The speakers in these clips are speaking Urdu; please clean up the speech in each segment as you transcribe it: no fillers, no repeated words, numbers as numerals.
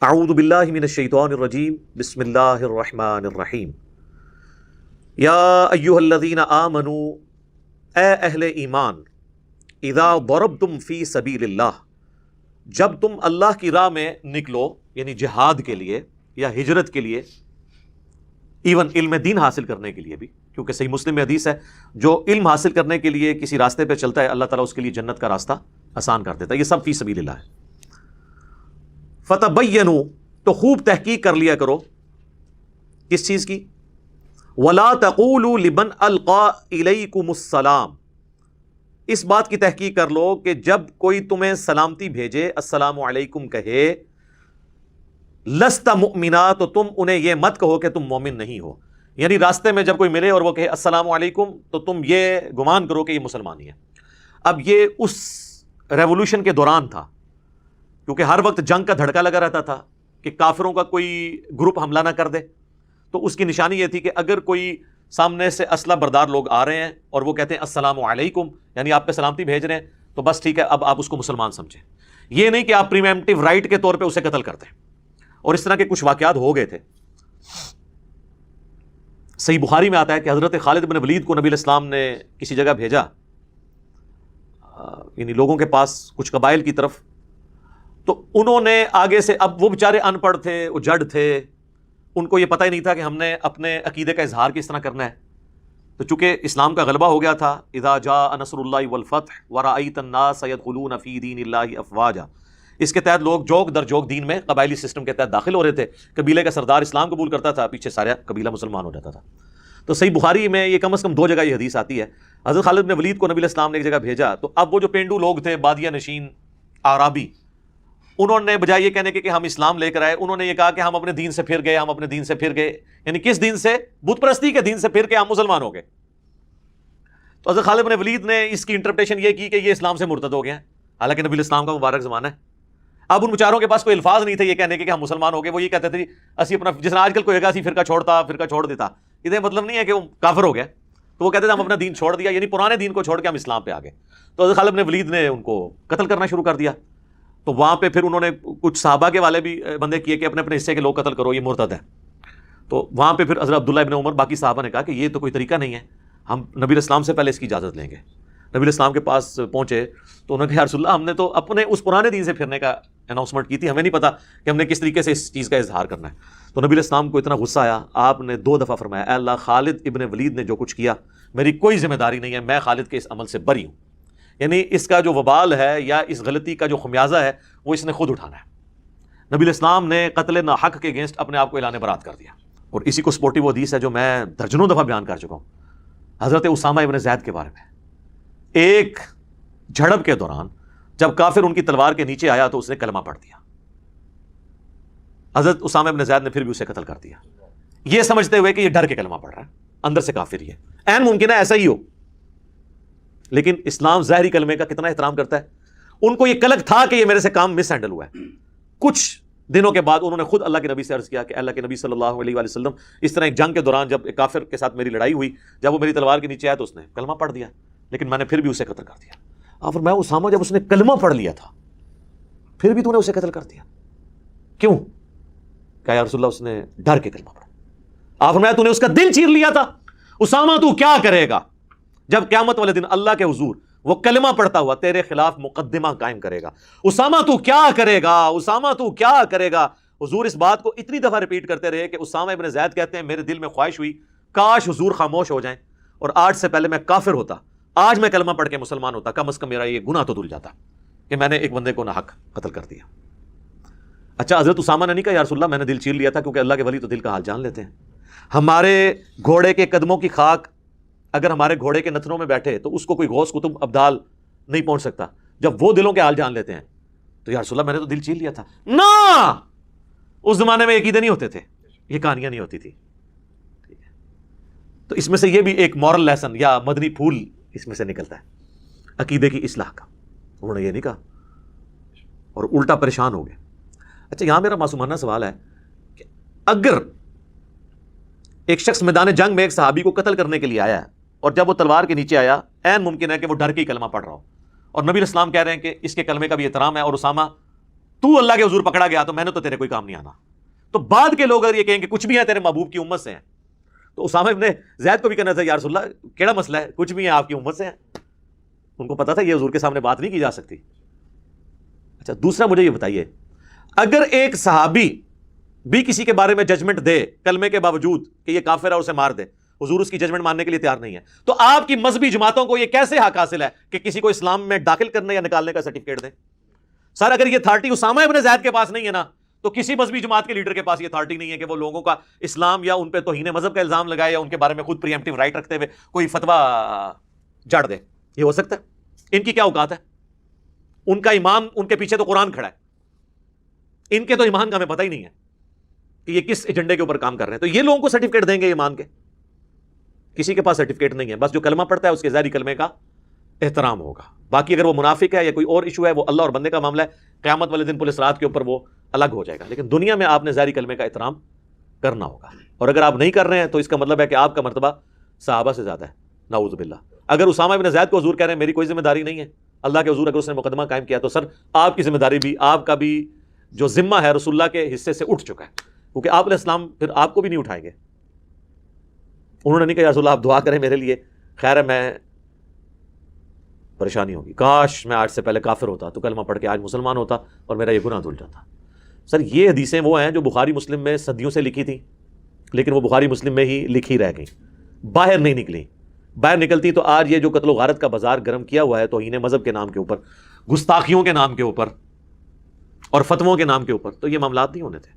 اعوذ باللہ من الشیطان الرجیم بسم اللہ الرحمن الرحیم یا ایہا الذین آمنوا، اے اہل ایمان، اذا ضربتم فی سبیل اللہ، جب تم اللہ کی راہ میں نکلو، یعنی جہاد کے لیے یا ہجرت کے لیے، ایون علم دین حاصل کرنے کے لیے بھی، کیونکہ صحیح مسلم میں حدیث ہے جو علم حاصل کرنے کے لیے کسی راستے پہ چلتا ہے اللہ تعالیٰ اس کے لیے جنت کا راستہ آسان کر دیتا ہے۔ یہ سب فی سبیل اللہ ہے۔ فتبینوا، تو خوب تحقیق کر لیا کرو کس چیز کی؟ ولا تقولوا لمن القى الیکم السلام، اس بات کی تحقیق کر لو کہ جب کوئی تمہیں سلامتی بھیجے، السلام علیکم کہے، لست مؤمنا، تو تم انہیں یہ مت کہو کہ تم مومن نہیں ہو۔ یعنی راستے میں جب کوئی ملے اور وہ کہے السلام علیکم تو تم یہ گمان کرو کہ یہ مسلمان ہی ہے۔ اب یہ اس ریولوشن کے دوران تھا، کیونکہ ہر وقت جنگ کا دھڑکا لگا رہتا تھا کہ کافروں کا کوئی گروپ حملہ نہ کر دے، تو اس کی نشانی یہ تھی کہ اگر کوئی سامنے سے اسلحہ بردار لوگ آ رہے ہیں اور وہ کہتے ہیں السلام علیکم، یعنی آپ پہ سلامتی بھیج رہے ہیں، تو بس ٹھیک ہے، اب آپ اس کو مسلمان سمجھیں۔ یہ نہیں کہ آپ پریمپٹیو رائٹ کے طور پہ اسے قتل کرتے ہیں۔ اور اس طرح کے کچھ واقعات ہو گئے تھے۔ صحیح بخاری میں آتا ہے کہ حضرت خالد بن ولید کو نبی علیہ السلام نے کسی جگہ بھیجا، یعنی لوگوں کے پاس، کچھ قبائل کی طرف، تو انہوں نے آگے سے، اب وہ بیچارے ان پڑھ تھے، وہ جڑ تھے، ان کو یہ پتہ ہی نہیں تھا کہ ہم نے اپنے عقیدے کا اظہار کس طرح کرنا ہے۔ تو چونکہ اسلام کا غلبہ ہو گیا تھا، اذا جاء نصر اللہ والفتح ورأیت الناس يدخلون فی دین اللہ افواجا، اس کے تحت لوگ جوک در جوک دین میں قبائلی سسٹم کے تحت داخل ہو رہے تھے۔ قبیلے کا سردار اسلام قبول کرتا تھا، پیچھے سارا قبیلہ مسلمان ہو جاتا تھا۔ تو صحیح بخاری میں یہ کم از کم 2 جگہ یہ حدیث آتی ہے۔ حضرت خالد بن ولید کو نبی علیہ السلام نے ایک جگہ بھیجا، تو اب وہ جو پینڈو لوگ تھے، بادیہ نشین اعرابی، انہوں نے بجائے یہ کہنے کے کہ ہم اسلام لے کر آئے، انہوں نے یہ کہا کہ ہم اپنے دین سے پھر گئے، ہم اپنے دین سے پھر گئے۔ یعنی کس دین سے؟ بت پرستی کے دین سے پھر کے ہم مسلمان ہو گئے۔ تو حضرت خالد بن ولید نے اس کی انٹرپریٹیشن یہ کی کہ یہ اسلام سے مرتد ہو گئے ہیں، حالانکہ نبی علیہ السلام کا مبارک زمانہ ہے۔ اب ان بیچاروں کے پاس کوئی الفاظ نہیں تھے یہ کہنے کے کہ ہم مسلمان ہو گئے، وہ یہ کہتے تھے اسی اپنا، جس طرح آج کل کوئی ہے گا اسی فرقہ چھوڑ دیتا، یہ مطلب نہیں ہے کہ وہ کافر ہو گئے، تو وہ کہتے تھے ہم اپنا دین چھوڑ دیا، یعنی پرانے دین کو چھوڑ کے ہم اسلام پہ آ گئے۔ تو حضرت خالد بن ولید نے ان کو قتل کرنا شروع کر دیا۔ تو وہاں پہ پھر انہوں نے کچھ صحابہ کے والے بھی بندے کیے کہ اپنے اپنے حصے کے لوگ قتل کرو، یہ مرتد ہے۔ تو وہاں پہ پھر حضرت عبداللہ ابن عمر، باقی صحابہ نے کہا کہ یہ تو کوئی طریقہ نہیں ہے، ہم نبی علیہ السلام سے پہلے اس کی اجازت لیں گے۔ نبی علیہ السلام کے پاس پہنچے تو انہوں نے کہا یا رسول اللہ، ہم نے تو اپنے اس پرانے دین سے پھرنے کا اناؤنسمنٹ کی تھی، ہمیں نہیں پتا کہ ہم نے کس طریقے سے اس چیز کا اظہار کرنا ہے۔ تو نبی علیہ السلام کو اتنا غصہ آیا، آپ نے 2 دفعہ فرمایا، اے اللہ، خالد ابن ولید نے جو کچھ کیا میری کوئی ذمہ داری نہیں ہے، میں خالد کے اس عمل سے بری ہوں۔ یعنی اس کا جو وبال ہے یا اس غلطی کا جو خمیازہ ہے وہ اس نے خود اٹھانا ہے۔ نبی علیہ السلام نے قتل ناحق کے اگینسٹ اپنے آپ کو اعلان برات کر دیا۔ اور اسی کو سپورٹی وہ حدیث ہے جو میں درجنوں دفعہ بیان کر چکا ہوں، حضرت اسامہ ابن زید کے بارے میں۔ ایک جھڑپ کے دوران جب کافر ان کی تلوار کے نیچے آیا تو اس نے کلمہ پڑھ دیا، حضرت اسامہ ابن زید نے پھر بھی اسے قتل کر دیا، یہ سمجھتے ہوئے کہ یہ ڈر کے کلمہ پڑھ رہا ہے، اندر سے کافر ہی ہے۔ عین ممکن ہے ایسا ہی ہو، لیکن اسلام ظاہری کلمے کا کتنا احترام کرتا ہے۔ ان کو یہ کلک تھا کہ یہ میرے سے کام مس ہینڈل ہوا ہے۔ کچھ دنوں کے بعد انہوں نے خود اللہ کے نبی سے عرض کیا کہ اللہ کے نبی صلی اللہ علیہ وآلہ وسلم، اس طرح ایک جنگ کے دوران جب ایک کافر کے ساتھ میری لڑائی ہوئی، جب وہ میری تلوار کے نیچے آیا تو اس نے کلمہ پڑھ دیا، لیکن میں نے پھر بھی اسے قتل کر دیا۔ آپ فرمایا اسامہ، جب اس نے کلمہ پڑھ لیا تھا پھر بھی تو نے اسے قتل کر دیا، کیوں؟ کہا یا رسول اللہ، اس نے ڈر کے کلمہ پڑھا۔ آپ فرمایا تو نے اس کا دل چیر لیا تھا۔ اسامہ تو کیا کرے گا جب قیامت والے دن اللہ کے حضور وہ کلمہ پڑھتا ہوا تیرے خلاف مقدمہ قائم کرے گا؟ اسامہ تو کیا کرے گا؟ اسامہ تو کیا کرے گا؟ حضور اس بات کو اتنی دفعہ ریپیٹ کرتے رہے کہ اسامہ ابن زید کہتے ہیں میرے دل میں خواہش ہوئی کاش حضور خاموش ہو جائیں اور آج سے پہلے میں کافر ہوتا، آج میں کلمہ پڑھ کے مسلمان ہوتا، کم از کم میرا یہ گناہ تو دھل جاتا کہ میں نے ایک بندے کو ناحق قتل کر دیا۔ اچھا، حضرت اسامہ نے نہیں کہا یا رسول اللہ میں نے دل چیر لیا تھا، کیونکہ اللہ کے ولی تو دل کا حال جان لیتے ہیں۔ ہمارے گھوڑے کے قدموں کی خاک اگر ہمارے گھوڑے کے نتنوں میں بیٹھے تو اس کو کوئی غوث کتب ابدال نہیں پہنچ سکتا، جب وہ دلوں کے حال جان لیتے ہیں تو یا رسول اللہ میں نے تو دل چیر لیا تھا۔ نہ، اس زمانے میں عقیدے نہیں ہوتے تھے، یہ کہانیاں نہیں ہوتی تھی۔ تو اس میں سے یہ بھی ایک مورل لیسن یا مدنی پھول اس میں سے نکلتا ہے عقیدے کی اصلاح کا۔ انہوں نے یہ نہیں کہا اور الٹا پریشان ہو گئے۔ اچھا، یہاں میرا معصومانہ سوال ہے کہ اگر ایک شخص میدان جنگ میں ایک صحابی کو قتل کرنے کے لیے آیا ہے اور جب وہ تلوار کے نیچے آیا، عین ممکن ہے کہ وہ ڈر کے کلمہ پڑھ رہا ہو، اور نبی علیہ السلام کہہ رہے ہیں کہ اس کے کلمے کا بھی احترام ہے، اور اسامہ تو اللہ کے حضور پکڑا گیا تو میں نے تو تیرے کوئی کام نہیں آنا. تو بعد کے لوگ اگر یہ کہیں کہ کچھ بھی ہے تیرے محبوب کی امت سے ہیں, تو اسامہ ابن زید کو بھی کہنا تھا یا رسول اللہ کیڑا مسئلہ ہے, کچھ بھی ہے آپ کی امت سے ہیں. ان کو پتا تھا یہ حضور کے سامنے بات نہیں کی جا سکتی. اچھا دوسرا مجھے یہ بتائیے, اگر ایک صحابی بھی کسی کے بارے میں ججمنٹ دے کلمے کے باوجود کہ یہ کافر ہے اور اسے مار دے, حضور اس کی ججمنٹ ماننے کے لیے تیار نہیں ہے, تو آپ کی مذہبی جماعتوں کو یہ کیسے حق حاصل ہے کہ کسی کو اسلام میں داخل کرنے یا نکالنے کا سرٹیفکیٹ دیں؟ سر اگر یہ اتھارٹی اسامہ ابن زید کے پاس نہیں ہے نا, تو کسی مذہبی جماعت کے لیڈر کے پاس یہ اتھارٹی نہیں ہے کہ وہ لوگوں کا اسلام یا ان پہ توہین مذہب کا الزام لگائے یا ان کے بارے میں خود پریمپٹیو رائٹ رکھتے ہوئے کوئی فتویٰ جڑ دے. یہ ہو سکتا ہے؟ ان کی کیا اوقات ہے؟ ان کا ایمان, ان کے پیچھے تو قرآن کھڑا ہے, ان کے تو ایمان کا ہمیں پتہ ہی نہیں ہے کہ یہ کس ایجنڈے کے اوپر کام کر رہے ہیں. تو یہ لوگوں کو سرٹیفکیٹ دیں گے ایمان کے؟ کسی کے پاس سرٹیفکیٹ نہیں ہے. بس جو کلمہ پڑھتا ہے اس کے ظاہری کلمے کا احترام ہوگا. باقی اگر وہ منافق ہے یا کوئی اور ایشو ہے, وہ اللہ اور بندے کا معاملہ ہے, قیامت والے دن پولیس رات کے اوپر وہ الگ ہو جائے گا. لیکن دنیا میں آپ نے ظاہری کلمے کا احترام کرنا ہوگا, اور اگر آپ نہیں کر رہے ہیں تو اس کا مطلب ہے کہ آپ کا مرتبہ صحابہ سے زیادہ ہے, نعوذ باللہ. اگر اسامہ بن زید کو حضور کہہ رہے ہیں میری کوئی ذمہ داری نہیں ہے, اللہ کے حضور اگر اس نے مقدمہ قائم کیا تو سر آپ کی ذمہ داری بھی, آپ کا بھی جو ذمہ ہے رسول اللہ کے حصے سے اٹھ چکا ہے, کیونکہ آپ علیہ السلام پھر آپ کو بھی نہیں اٹھائیں گے. انہوں نے نہیں کہا یا رسول اللہ آپ دعا کریں میرے لیے, خیر ہے میں پریشانی ہوگی, کاش میں آج سے پہلے کافر ہوتا تو کلمہ پڑھ کے آج مسلمان ہوتا اور میرا یہ گناہ دھل جاتا. سر یہ حدیثیں وہ ہیں جو بخاری مسلم میں صدیوں سے لکھی تھیں, لیکن وہ بخاری مسلم میں ہی لکھی رہ گئیں, باہر نہیں نکلیں. باہر نکلتی تو آج یہ جو قتل و غارت کا بازار گرم کیا ہوا ہے توہین مذہب کے نام کے اوپر, گستاخیوں کے نام کے اوپر اور فتووں کے نام کے اوپر, تو یہ معاملات نہیں ہونے تھے.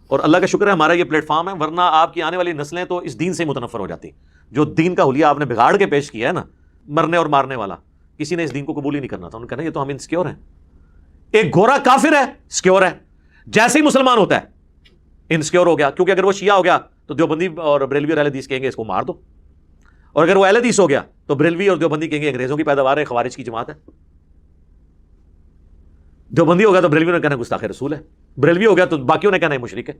اور اللہ کا شکر ہے ہمارا یہ پلیٹ فارم ہے, ورنہ آپ کی آنے والی نسلیں تو اس دین سے متنفر ہو جاتی. جو دین کا حلیہ آپ نے بگاڑ کے پیش کیا ہے نا, مرنے اور مارنے والا, کسی نے اس دین کو قبول ہی نہیں کرنا تھا. انہوں نے کہنا یہ تو ہم انسیکیور ہیں. ایک گورا کافر ہے, سیکیور ہے, جیسے ہی مسلمان ہوتا ہے انسیکیور ہو گیا, کیونکہ اگر وہ شیعہ ہو گیا تو دیوبندی اور بریلوی اور اہل حدیث کہیں گے اس کو مار دو, اور اگر وہ اہل حدیث ہو گیا تو بریلوی اور دیوبندی کہیں گے انگریزوں کی پیداوار ہے, خوارج کی جماعت ہے. دیوبندی ہو گیا تو بریلوی نے کہنا گستاخ رسول ہے, بریلوی ہو گیا تو باقیوں نے کہنا ہے مشرک ہے.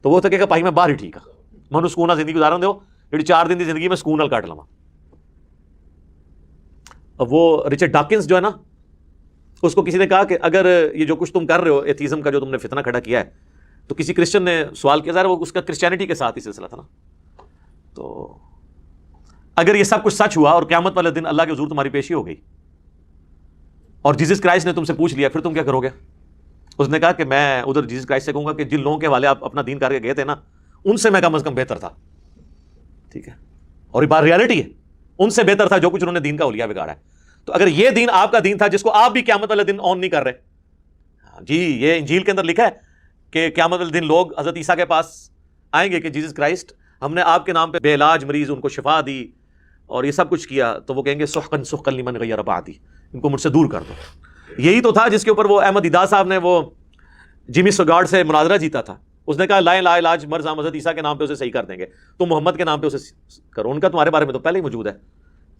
تو وہ تو کہے گا بھائی میں باہر ہی ٹھیک ہے, میں سکون زندگی گزارن دو, جی 4 دن کی زندگی میں سکون نال کاٹ لواں. اب وہ رچرڈ ڈاکنز جو ہے نا, اس کو کسی نے کہا کہ اگر یہ جو کچھ تم کر رہے ہو ایتھیزم کا جو تم نے فتنہ کھڑا کیا ہے, تو کسی کرسچن نے سوال کیا, ظاہر وہ اس کا کرسچینٹی کے ساتھ ہی سلسلہ تھا نا, تو اگر یہ سب کچھ سچ ہوا اور قیامت والے دن اللہ کے حضور تمہاری پیشی ہو گئی اور جیسس کرائسٹ نے تم سے پوچھ لیا, پھر تم کیا کرو گے؟ اس نے کہا کہ میں ادھر جیسس کرائسٹ سے کہوں گا کہ جن لوگوں کے حوالے آپ اپنا دین کر کے گئے تھے نا, ان سے میں کم از کم بہتر تھا. ٹھیک ہے, اور یہ بات ریالٹی ہے, ان سے بہتر تھا جو کچھ انہوں نے دین کا حلیہ بگاڑا ہے. تو اگر یہ دین آپ کا دین تھا جس کو آپ بھی قیامت والے دن آن نہیں کر رہے, جی یہ انجیل کے اندر لکھا ہے کہ قیامت والے دن لوگ حضرت عیسیٰ کے پاس آئیں گے کہ جیسس کرائسٹ ہم نے آپ کے نام پہ بے علاج مریض ان کو شفا دی اور یہ سب کچھ کیا, تو وہ کہیں گے سحقن سحقن لمن غیر بعدی, ان کو مجھ سے دور کر دو. یہی تو تھا جس کے اوپر وہ احمد ادا صاحب نے وہ جمی سگارڈ سے مناظرہ جیتا تھا. اس نے کہا لائیں لا علاج مرض حضرت عیسیٰ کے نام پہ اسے صحیح کر دیں گے, تم محمد کے نام پہ اسے کرو. ان کا تمہارے بارے میں تو پہلے ہی موجود ہے,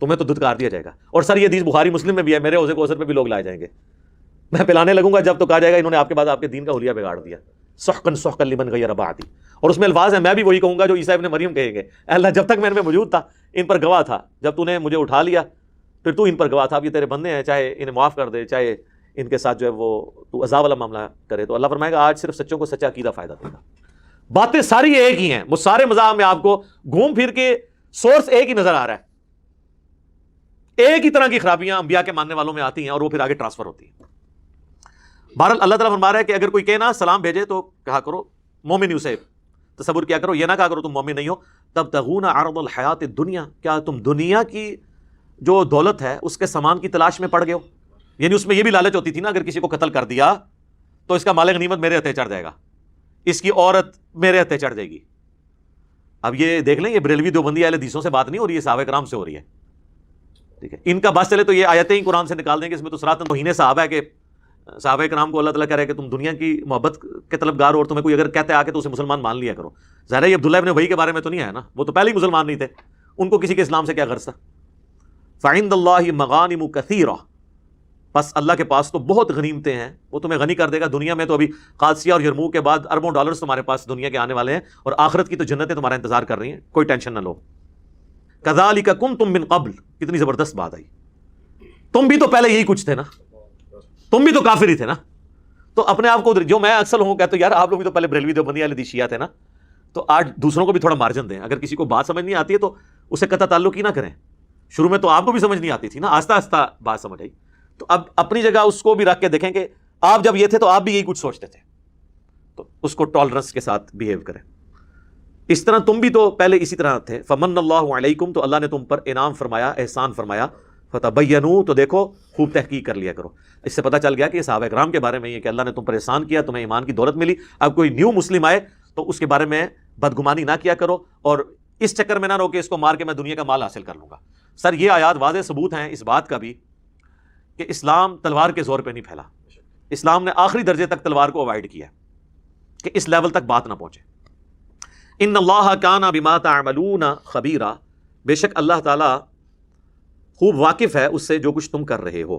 تمہیں تو دھتکار دیا جائے گا. اور سر یہ حدیث بخاری مسلم میں بھی ہے, میرے حوضے کوثر پہ بھی لوگ لائے جائیں گے, میں پلانے لگوں گا جب تو کہا جائے گا انہوں نے آپ کے بعد آپ کے دین کا حلیہ بگاڑ دیا. سحقن سحقن لمن غیر بعدی, اور اس میں الفاظ ہیں میں بھی وہی کہوں گا جو عیسیٰ ابن مریم کہیں گے, اے اللہ جب تک میں ان میں موجود تھا ان پر گواہ تھا, جب تو نے مجھے اٹھا لیا پھر تو ان پر گواہ تھا. اب یہ تیرے بندے ہیں, چاہے انہیں معاف کر دے چاہے ان کے ساتھ جو ہے وہ تو عذاب والا معاملہ کرے. تو اللہ فرمائے گا آج صرف سچوں کو سچا عقیدہ فائدہ دے گا. باتیں ساری ایک ہی ہیں, وہ سارے مذاہب میں آپ کو گھوم پھر کے سورس ایک ہی نظر آ رہا ہے. ایک ہی طرح کی خرابیاں انبیاء کے ماننے والوں میں آتی ہیں اور وہ پھر آگے ٹرانسفر ہوتی ہیں. بہرحال اللہ تعالیٰ فرما رہا ہے کہ اگر کوئی کہنا سلام بھیجے تو کہا کرو مومن ہی اسے تصور کیا کرو, یہ نہ کہا کرو تم مومن نہیں ہو. تب تغون عرض الحیات الدنیا, کیا تم دنیا کی جو دولت ہے اس کے سامان کی تلاش میں پڑ گئے ہو. یعنی اس میں یہ بھی لالچ ہوتی تھی نا, اگر کسی کو قتل کر دیا تو اس کا مال غنیمت میرے ہتھے چڑھ جائے گا, اس کی عورت میرے ہتھے چڑھ جائے گی. اب یہ دیکھ لیں, یہ بریلوی دیوبندی اہل حدیثوں سے بات نہیں ہو رہی ہے, صحابہ کرام سے ہو رہی ہے. ٹھیک ہے, ان کا بس چلے تو یہ آیتیں ہی قرآن سے نکال دیں گے, اس میں تو صراحت توہین صحابہ ہے کہ صحابہ کرام کو اللہ تعالیٰ کہہ رہا ہے کہ تم دنیا کی محبت کے طلبگار ہو اور تمہیں کوئی اگر کہتے آ کے تو اسے مسلمان مان لیا کرو. ظاہر ہے یہ عبداللہ ابن ابی کے بارے میں تو نہیں ہے نا, وہ تو پہلے ہی مسلمان نہیں تھے, ان کو کسی کے اسلام سے کیا غرض تھا. فعند اللہ مغانم کثیرہ, بس اللہ کے پاس تو بہت غنیمتیں ہیں, وہ تمہیں غنی کر دے گا. دنیا میں تو ابھی قادسیہ اور یرموک کے بعد اربوں ڈالرز تمہارے پاس دنیا کے آنے والے ہیں, اور آخرت کی تو جنتیں تمہارا انتظار کر رہی ہیں, کوئی ٹینشن نہ لو. کذالک کنتم من قبل, کتنی زبردست بات آئی, تم بھی تو پہلے یہی کچھ تھے نا, تم بھی تو کافر ہی تھے نا, تو اپنے آپ کو جو میں اکثر لوگوں کو کہتا ہوں یار آپ لوگ بھی تو پہلے بریلوی دیوبندی اہل شیعہ تھے نا، تو آج دوسروں کو بھی تھوڑا مارجن دیں. اگر کسی کو بات سمجھ نہیں آتی ہے تو اسے قطع تعلق ہی نہ کریں. شروع میں تو آپ کو بھی سمجھ نہیں آتی تھی نا، آہستہ آہستہ بات سمجھ آئی. تو اب اپنی جگہ اس کو بھی رکھ کے دیکھیں کہ آپ جب یہ تھے تو آپ بھی یہی کچھ سوچتے تھے، تو اس کو ٹالرنس کے ساتھ بیہیو کریں. اس طرح تم بھی تو پہلے اسی طرح تھے. فمن اللہ علیکم، تو اللہ نے تم پر انعام فرمایا، احسان فرمایا. فتبینوا، تو دیکھو خوب تحقیق کر لیا کرو. اس سے پتہ چل گیا کہ صحابہ کرام کے بارے میں یہ کہ اللہ نے تم پر احسان کیا، تمہیں ایمان کی دولت ملی. اب کوئی نیو مسلم آئے تو اس کے بارے میں بدگمانی نہ کیا کرو، اور اس چکر میں نہ رہو کہ اس کو مار کے میں دنیا کا مال حاصل کر لوں گا. سر یہ آیات واضح ثبوت ہیں اس بات کا بھی کہ اسلام تلوار کے زور پہ نہیں پھیلا. اسلام نے آخری درجے تک تلوار کو اوائڈ کیا کہ اس لیول تک بات نہ پہنچے. ان اللہ کان بما تعملون خبیرا، بے شک اللہ تعالی خوب واقف ہے اس سے جو کچھ تم کر رہے ہو.